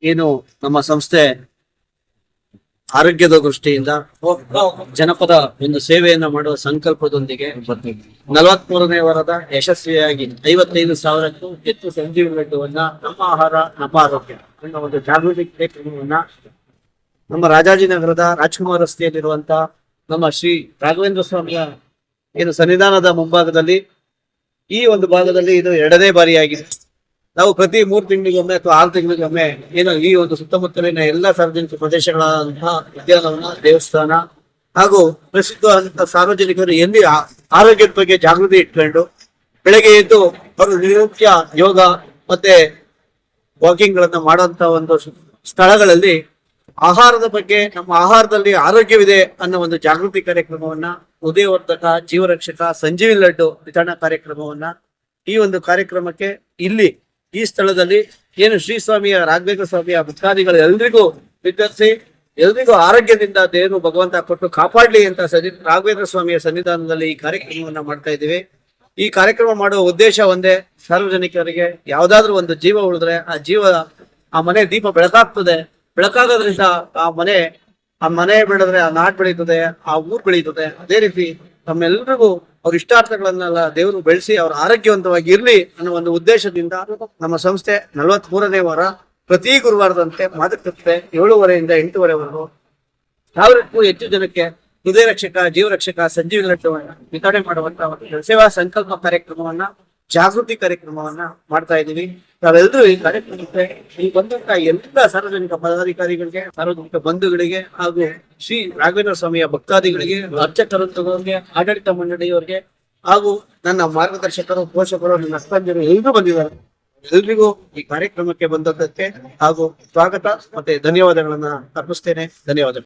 ಏನು ನಮ್ಮ ಸಂಸ್ಥೆ ಆರೋಗ್ಯದ ದೃಷ್ಟಿಯಿಂದ ಜನಪದ ಒಂದು ಸೇವೆಯನ್ನ ಮಾಡುವ ಸಂಕಲ್ಪದೊಂದಿಗೆ 43ನೇ ವಾರದ ಯಶಸ್ವಿಯಾಗಿ 55,000ಕ್ಕೂ ಹೆಚ್ಚು ಸಂಜೀವಿನಿ ಲಡ್ಡುವನ್ನ ನಮ್ಮ ಆಹಾರ ನಮ್ಮ ಆರೋಗ್ಯ ಅನ್ನೋ ಒಂದು ಜಾಗೃತಿ ಕಾರ್ಯಕ್ರಮವನ್ನ ನಮ್ಮ ರಾಜಾಜಿನಗರದ ರಾಜ್ಕುಮಾರ್ ರಸ್ತೆಯಲ್ಲಿರುವಂತ ನಮ್ಮ ಶ್ರೀ ರಾಘವೇಂದ್ರ ಸ್ವಾಮಿಯ ಏನು ಸನ್ನಿಧಾನದ ಮುಂಭಾಗದಲ್ಲಿ ಈ ಒಂದು ಭಾಗದಲ್ಲಿ ಇದು 2ನೇ ಬಾರಿಯಾಗಿದೆ. ನಾವು ಪ್ರತಿ 3 ತಿಂಗಳಿಗೊಮ್ಮೆ ಅಥವಾ 6 ತಿಂಗಳಿಗೊಮ್ಮೆ ಏನು ಈ ಒಂದು ಸುತ್ತಮುತ್ತಲಿನ ಎಲ್ಲ ಸಾರ್ವಜನಿಕ ಪ್ರದೇಶಗಳಂತಹ ಉದ್ಯಾನವನ, ದೇವಸ್ಥಾನ ಹಾಗೂ ಪ್ರಸಿದ್ಧವಾದಂತಹ ಸಾರ್ವಜನಿಕರು ಎಲ್ಲಿ ಆರೋಗ್ಯದ ಬಗ್ಗೆ ಜಾಗೃತಿ ಇಟ್ಕೊಂಡು ಬೆಳಗ್ಗೆ ಎದ್ದು ಅವರು ನಿತ್ಯ ಯೋಗ ಮತ್ತೆ ವಾಕಿಂಗ್ ಗಳನ್ನ ಮಾಡುವಂತ ಒಂದು ಸ್ಥಳಗಳಲ್ಲಿ ಆಹಾರದ ಬಗ್ಗೆ, ನಮ್ಮ ಆಹಾರದಲ್ಲಿ ಆರೋಗ್ಯವಿದೆ ಅನ್ನೋ ಒಂದು ಜಾಗೃತಿ ಕಾರ್ಯಕ್ರಮವನ್ನ, ಉದಯವರ್ಧಕ, ಜೀವರಕ್ಷಕ, ಸಂಜೀವಿನಿ ಲಡ್ಡು ವಿತರಣಾ ಕಾರ್ಯಕ್ರಮವನ್ನ ಈ ಒಂದು ಕಾರ್ಯಕ್ರಮಕ್ಕೆ ಇಲ್ಲಿ ಈ ಸ್ಥಳದಲ್ಲಿ ಏನು ಶ್ರೀ ಸ್ವಾಮಿಯ ರಾಘವೇಂದ್ರ ಸ್ವಾಮಿಯ ಭಕ್ತಾದಿಗಳು ಎಲ್ರಿಗೂ ವಿತರಿಸಿ ಎಲ್ರಿಗೂ ಆರೋಗ್ಯದಿಂದ ದೇವರು ಭಗವಂತ ಕೊಟ್ಟು ಕಾಪಾಡ್ಲಿ ಅಂತ ರಾಘವೇಂದ್ರ ಸ್ವಾಮಿಯ ಸನ್ನಿಧಾನದಲ್ಲಿ ಈ ಕಾರ್ಯಕ್ರಮವನ್ನ ಮಾಡ್ತಾ ಇದ್ದೀವಿ. ಈ ಕಾರ್ಯಕ್ರಮ ಮಾಡುವ ಉದ್ದೇಶ ಒಂದೇ, ಸಾರ್ವಜನಿಕರಿಗೆ ಯಾವ್ದಾದ್ರು ಒಂದು ಜೀವ ಉಳಿದ್ರೆ ಆ ಮನೆ ದೀಪ ಬೆಳಕಾಗ್ತದೆ. ಬೆಳಕಾಗೋದ್ರಿಂದ ಆ ಮನೆ ಬೆಳೆದ್ರೆ ಆ ನಾಡ್ ಬೆಳೀತದೆ, ಆ ಊರ್ ಬೆಳೀತದೆ. ಅದೇ ರೀತಿ ನಮ್ಮೆಲ್ಲರಿಗೂ ಅವ್ರ ಇಷ್ಟಾರ್ಥಗಳನ್ನೆಲ್ಲ ದೇವರು ಬೆಳೆಸಿ ಅವ್ರ ಆರೋಗ್ಯವಂತವಾಗಿ ಇರ್ಲಿ ಅನ್ನೋ ಒಂದು ಉದ್ದೇಶದಿಂದ ನಮ್ಮ ಸಂಸ್ಥೆ 43ನೇ ವಾರ ಪ್ರತಿ ಗುರುವಾರದಂತೆ ಮಾತುಕತೆ 7:30 ಇಂದ 8:30ವರೆಗೂ 1000ಕ್ಕೂ ಹೆಚ್ಚು ಜನಕ್ಕೆ ಹೃದಯ ರಕ್ಷಕ, ಜೀವರಕ್ಷಕ, ಸಂಜೀವಿನಿ ಲಡ್ಡುವನ್ನ ವಿತರಣೆ ಮಾಡುವಂತಹ ಒಂದು ಸೇವಾ ಸಂಕಲ್ಪ ಕಾರ್ಯಕ್ರಮವನ್ನ, ಜಾಗೃತಿ ಕಾರ್ಯಕ್ರಮವನ್ನ ಮಾಡ್ತಾ ಇದ್ದೀವಿ. ನಾವೆಲ್ಲರೂ ಈ ಕಾರ್ಯಕ್ರಮಕ್ಕೆ ಈ ಬಂದಂತ ಎಲ್ಲ ಸಾರ್ವಜನಿಕ ಪದಾಧಿಕಾರಿಗಳಿಗೆ, ಸಾರ್ವಜನಿಕ ಬಂಧುಗಳಿಗೆ ಹಾಗೂ ಶ್ರೀ ರಾಘವೇಂದ್ರ ಸ್ವಾಮಿಯ ಭಕ್ತಾದಿಗಳಿಗೆ, ಅರ್ಚಕರಿಗೆ, ಆಡಳಿತ ಮಂಡಳಿಯವರಿಗೆ ಹಾಗೂ ನನ್ನ ಮಾರ್ಗದರ್ಶಕರು, ಪೋಷಕರು, ನನ್ನ ಅಕ್ಕಂದಿರು ಎಲ್ಲರೂ ಬಂದಿದ್ದಾರೆ. ಎಲ್ರಿಗೂ ಈ ಕಾರ್ಯಕ್ರಮಕ್ಕೆ ಬಂದದ್ದಕ್ಕೆ ಹಾಗೂ ಸ್ವಾಗತ ಮತ್ತೆ ಧನ್ಯವಾದಗಳನ್ನ ಅರ್ಪಿಸ್ತೇನೆ. ಧನ್ಯವಾದಗಳು.